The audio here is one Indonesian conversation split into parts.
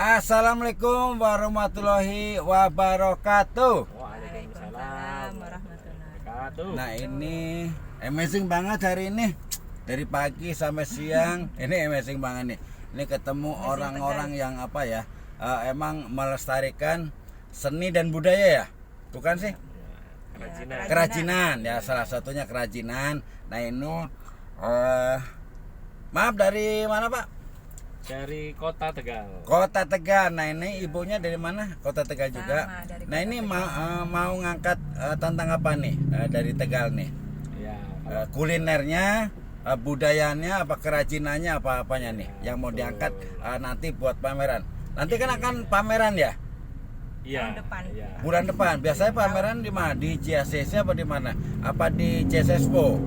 Assalamualaikum warahmatullahi wabarakatuh. Waalaikumsalam warahmatullahi wabarakatuh. Nah ini amazing banget hari ini. Dari pagi sampai siang ini amazing banget nih. Ini ketemu orang-orang yang apa ya, emang melestarikan seni dan budaya ya, bukan sih? Kerajinan ya, salah satunya kerajinan. Nah ini maaf, dari mana Pak? Dari Kota Tegal. Kota Tegal. Nah ini ibunya dari mana? Kota Tegal juga. Nah ini mau ngangkat tentang apa nih dari Tegal nih? Ya, Kulinernya, budayanya, apa kerajinannya, apa apanya nih yang mau diangkat nanti buat pameran. Nanti kan akan pameran ya? iya. Bulan depan. Biasanya pameran di mana? Di JCC apa di mana? Apa di JSEXPO?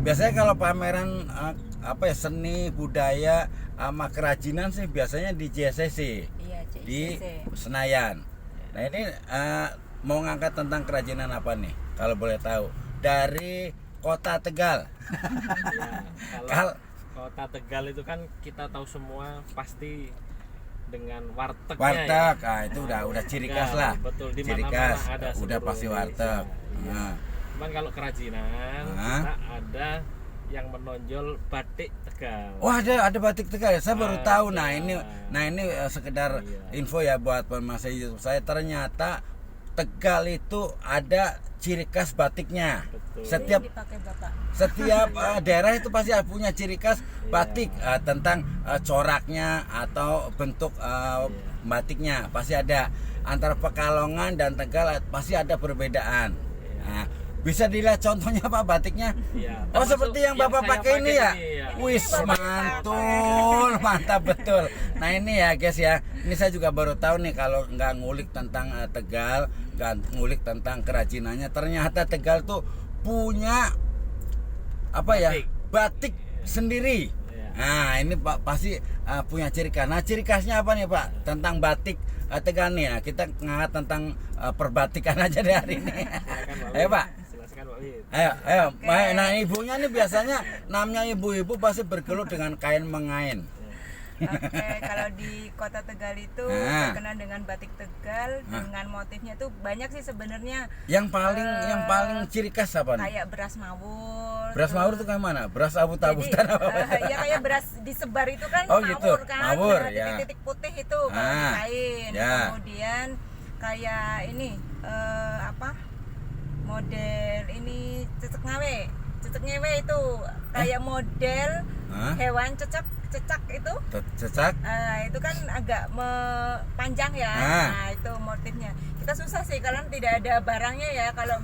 Biasanya kalau pameran apa ya, seni budaya sama kerajinan sih biasanya di JCC, di Senayan. Nah ini mau ngangkat tentang kerajinan apa nih kalau boleh tahu dari Kota Tegal? Ya, kalau Kota Tegal itu kan kita tahu semua pasti dengan wartegnya. Warteg, ya. itu udah ciri khas lah. Betul, di Ciri mana-mana khas, ada udah pasti warteg. Ya. Cuman kalau kerajinan kita ada yang menonjol batik Tegal. Oh ada batik Tegal ya? Saya baru tahu. Nah ini sekedar info ya buat pemirsa YouTube saya. Ternyata Tegal itu ada ciri khas batiknya. Betul. Setiap daerah itu pasti punya ciri khas batik, tentang coraknya atau bentuk batiknya pasti ada. Antara Pekalongan dan Tegal pasti ada perbedaan. Nah, bisa dilihat contohnya Pak batiknya. Ya, Oh seperti yang Bapak pakai ini ya. Wis mantul, mantap betul. Nah ini ya guys ya. Ini saya juga baru tahu nih kalau nggak ngulik tentang Tegal, nggak ngulik tentang kerajinannya. Ternyata Tegal tuh punya apa ya, batik sendiri. Nah ini Pak pasti punya ciri khas. Nah ciri khasnya apa nih Pak tentang batik Tegal nih? Nah, kita ngangkat tentang perbatikan aja deh hari ini. Ayo Pak. Ayo. Nah ibunya nih biasanya namanya ibu-ibu pasti bergelut dengan kain mengain. Oke, kalau di Kota Tegal itu terkenal dengan batik Tegal dengan motifnya tuh banyak sih sebenarnya. Yang paling ciri khas apa nih? Kayak beras mawur. Beras mawur itu kayak mana? Beras abut-abutan apa? Ya kayak beras disebar itu kan Oh, mawur gitu. kan. Mawur, nah, ya. titik-titik putih itu kalau di kain. Ya. Kemudian kayak ini apa? Model ini cecek ngewe itu kayak model hewan cecak itu Cecak. itu kan agak panjang ya. Nah itu motifnya kita susah sih karena tidak ada barangnya ya kalau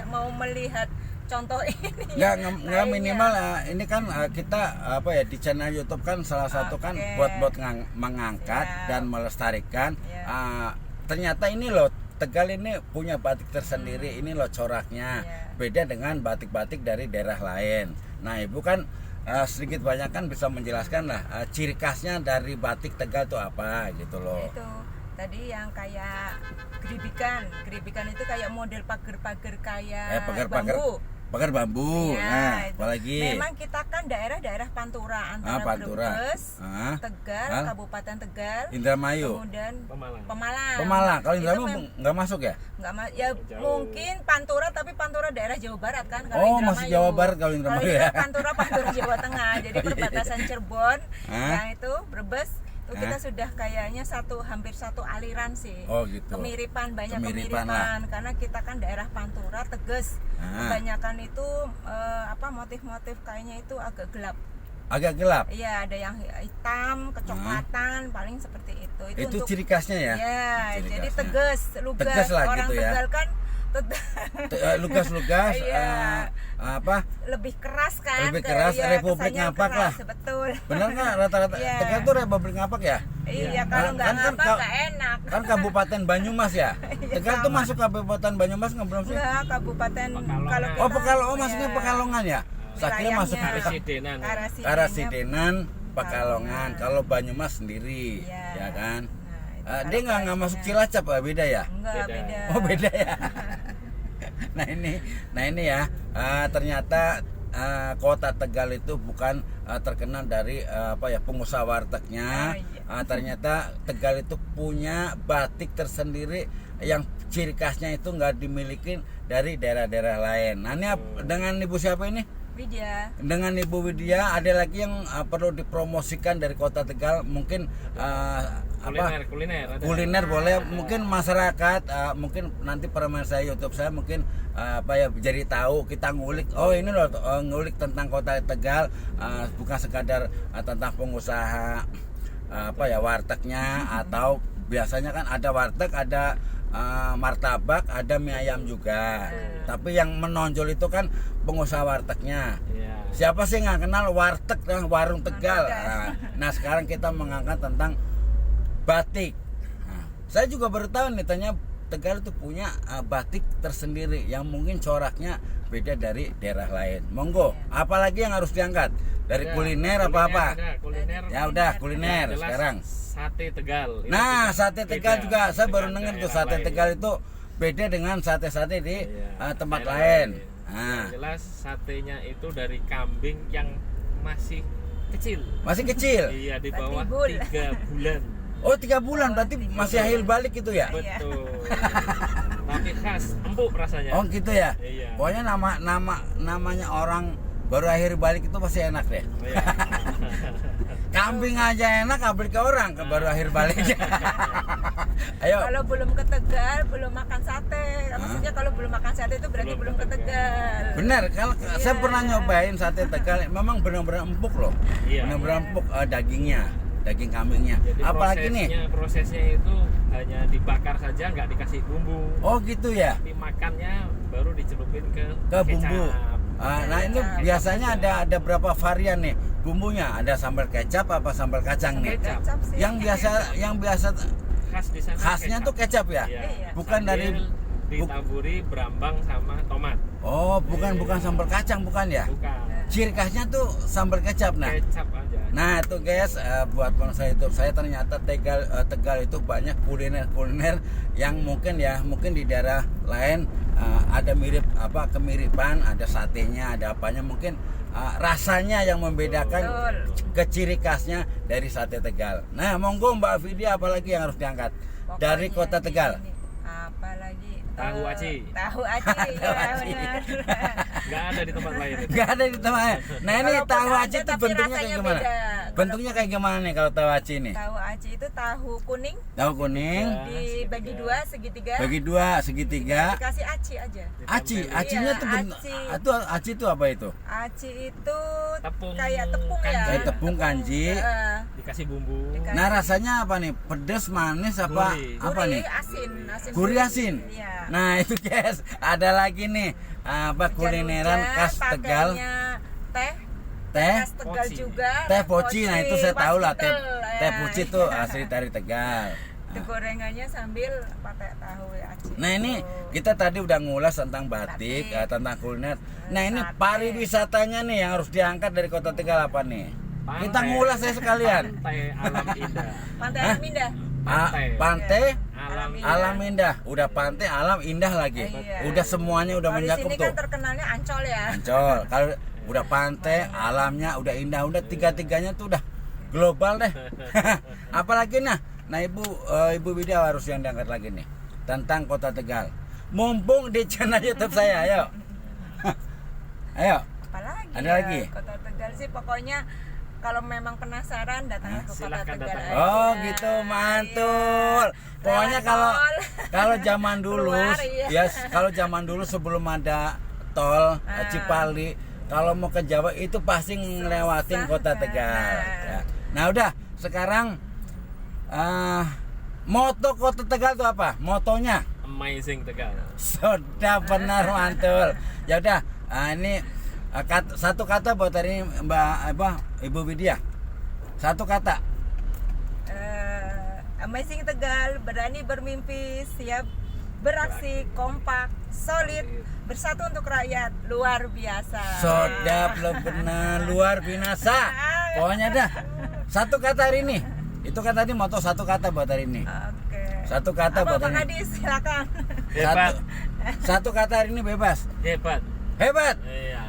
mau melihat contoh ini. Nggak minimal ini kan kita apa ya di channel YouTube kan salah satu kan buat mengangkat dan melestarikan. Ternyata ini loh Tegal ini punya batik tersendiri, ini loh coraknya beda dengan batik-batik dari daerah lain. Nah ibu kan sedikit banyak kan bisa menjelaskan lah ciri khasnya dari batik Tegal itu apa gitu loh. Itu tadi yang kayak geribikan itu kayak model pagar-pagar kayak pagar bambu. Nah, apalagi memang kita kan daerah-daerah Pantura antara Brebes, Tegal, Kabupaten Tegal, Indramayu, kemudian Pemalang. Kalau Indramayu nggak masuk ya? Ya mungkin Pantura, tapi Pantura daerah Jawa Barat kan kalau Indramayu. Masih Jawa Barat kalau Indramayu ya. Pantura Jawa Tengah. Jadi perbatasan Cirebon yang itu Brebes itu kita sudah kayaknya hampir satu aliran sih. Oh gitu. Kemiripan karena kita kan daerah Pantura Teges. Kebanyakan itu motif-motif kayaknya itu agak gelap. Iya, ada yang hitam, kecoklatan, paling seperti itu. Itu ciri khasnya ya? Iya, jadi tegas, lugas. Lah, orang gitu Tegal kan lugas lebih keras kan, Republik Ngapak lah, betul. Benar nggak rata-rata Tegal tuh Republik Ngapak ya? Iya, kalau nggak ngapak nggak enak. Kan Kabupaten Banyumas ya. Tegal tuh masuk Kabupaten Banyumas nggak belum sih? Enggak, Kabupaten Pekalongan. Maksudnya Pekalongan ya? Saya masuk Karasidenan, Pekalongan. Kalau Banyumas sendiri, ya kan? Dia nggak masuk Cilacap, beda ya? Enggak, beda. Oh beda ya. Nah ini ya ternyata Kota Tegal itu bukan terkenal dari pengusaha wartegnya, ternyata Tegal itu punya batik tersendiri yang ciri khasnya itu nggak dimiliki dari daerah-daerah lain. Nah ini dengan Ibu siapa ini? Widya. Dengan Ibu Widya, ada lagi yang perlu dipromosikan dari Kota Tegal, mungkin kuliner boleh, mungkin masyarakat mungkin nanti pemirsa YouTube saya mungkin jadi tahu kita ngulik, oh ini loh ngulik tentang Kota Tegal, bukan sekadar tentang pengusaha wartegnya, atau biasanya kan ada warteg, ada martabak, ada mie ayam juga. Tapi yang menonjol itu kan pengusaha wartegnya. Siapa sih nggak kenal warteg dan warung Tegal? Nah sekarang kita mengangkat tentang batik. Saya juga baru tahu nih, tanya Tegal itu punya batik tersendiri yang mungkin coraknya beda dari daerah lain. Monggo, apalagi yang harus diangkat? Dari kuliner apa-apa? Ya udah kuliner sekarang. Sate Tegal. Nah, sate Tegal juga saya baru dengar tuh, sate Tegal itu beda dengan sate-sate di tempat lain. Nah, jelas satenya itu dari kambing yang masih kecil. Masih kecil? Iya, di bawah 3 bulan. Oh 3 bulan, berarti masih akhir balik gitu ya? Betul. Tapi khas, empuk rasanya. Oh gitu ya? Iya. Pokoknya namanya orang baru akhir balik itu pasti enak deh. Iya. Kambing aja enak, apalagi ke orang ke baru akhir balik. Ayo. Kalau belum ke Tegal, belum makan sate. Maksudnya kalau belum makan sate itu berarti belum ke Tegal. Benar, kalau saya pernah nyobain sate Tegal, memang benar-benar empuk loh. Iya. Benar-benar empuk dagingnya, daging kambingnya. Jadi apalagi prosesnya itu hanya dibakar saja, nggak dikasih bumbu. Oh gitu ya. Tapi makannya baru dicelupin ke bumbu. kecap. Nah ini biasanya ada berapa varian nih bumbunya? Ada sambal kecap apa sambal kacang nih? Kecap. Yang biasa Khas di sana khasnya kecap. tuh kecap ya? Iya. Bukan dari ditaburi berambang sama tomat. Oh, bukan sambal kacang bukan ya? Bukan. Ciri khasnya tuh sambal kecap. Kecap aja. Nah itu guys, buat pemirsa YouTube saya, ternyata Tegal itu banyak kuliner yang mungkin di daerah lain ada kemiripan, ada satenya, ada apanya, mungkin rasanya yang membedakan ke ciri khasnya dari sate Tegal. Nah monggo Mbak Vidya, apalagi yang harus diangkat dari Kota Tegal? Apalagi Tahu aci. Tahu aci, ya benar. Nggak ada di tempat lain. Nggak ada di tempat lain. Nah ini Kalaupun tahu ada, aci itu tapi bentuknya rasanya kayak gimana? beda. Bentuknya kayak gimana nih kalau tahu aci ini? Tahu aci itu tahu kuning Tahu kuning, dibagi dua segitiga. bagi dua segitiga. Dikasih aci aja. Acinya tuh aci itu apa itu? Aci itu Tepung kayak tepung kanji. ya. Kayak tepung kanji. Dikasih bumbu. Nah rasanya apa nih? Pedas, manis, apa Gurih. apa nih? Asin. Gurih asin. Iya. Nah itu guys, ada lagi nih kulineran khas Tegal. Teh Teh khas Tegal poci. juga. Teh poci. Nah itu saya tahu lah, teh Ya. poci tuh asli dari Tegal. Itu gorengannya sambil pakai tahu aci. Nah ini kita tadi udah ngulas tentang batik, tentang kuliner. Nah ini Sate. pariwisatanya nih yang harus diangkat dari Kota Tegal apa nih? Kita ngulas saya sekalian. Pantai Alam Indah. Pantai Alam Indah. Pantai Alam Alam Indah. Udah pantai alam indah lagi. Iya. Udah semuanya udah Kalau di mencakup sini tuh. kan terkenalnya Ancol ya. Ancol. Kalau udah pantai, alamnya udah indah, udah tiga-tiganya tuh udah global deh. Apalagi nah Ibu Widya harus yang diangkat lagi nih tentang Kota Tegal. Mumpung di channel YouTube saya, ayo. Ayo. Apalagi? Ada lagi? Kota Tegal sih pokoknya kalau memang penasaran datang ke Kota Silakan Tegal. datang. aja. Oh gitu, mantul. Pokoknya kalau zaman dulu, Keluar, iya. kalau zaman dulu sebelum ada tol Cipali, kalau mau ke Jawa itu pasti ngelewatin Kota Tegal. Ya. Nah udah, sekarang moto Kota Tegal itu apa? Motonya? Amazing Tegal. Sudah benar, mantul. Ya udah, ini satu kata buat hari ini Ibu Widya. Satu kata. Amazing Tegal, berani bermimpi, siap beraksi, kompak, solid, bersatu untuk rakyat, luar biasa. Sudah benar, luar biasa. Pokoknya dah. Satu kata hari ini. Itu kan tadi moto satu kata buat hari ini. Oke. Satu kata buat Bang hari ini. Adi, silakan. Hebat. Satu kata hari ini bebas. Hebat. Hebat. Iya.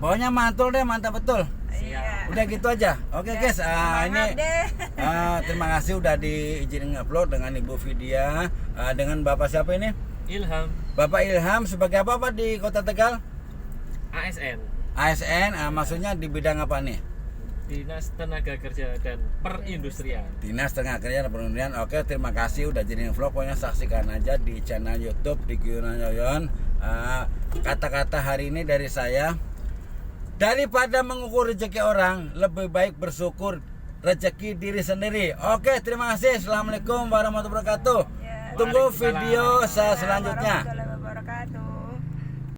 Pokoknya mantul deh, mantap betul. Siap. Udah gitu aja. Oke guys, ini terima kasih udah diizinin ngupload dengan Ibu Vidya, dengan Bapak siapa ini? Ilham. Bapak Ilham sebagai apa Pak di Kota Tegal? ASN. ASN, maksudnya di bidang apa nih? Dinas Tenaga Kerja dan Perindustrian. Dinas Tenaga Kerja dan Perindustrian. Oke, terima kasih udah jadi vlog. Pokoknya saksikan aja di channel YouTube di Guyonan Yoyon. Kata-kata hari ini dari saya, daripada mengukur rezeki orang, lebih baik bersyukur rezeki diri sendiri. Oke, terima kasih. Assalamualaikum warahmatullahi wabarakatuh. Tunggu video saya selanjutnya.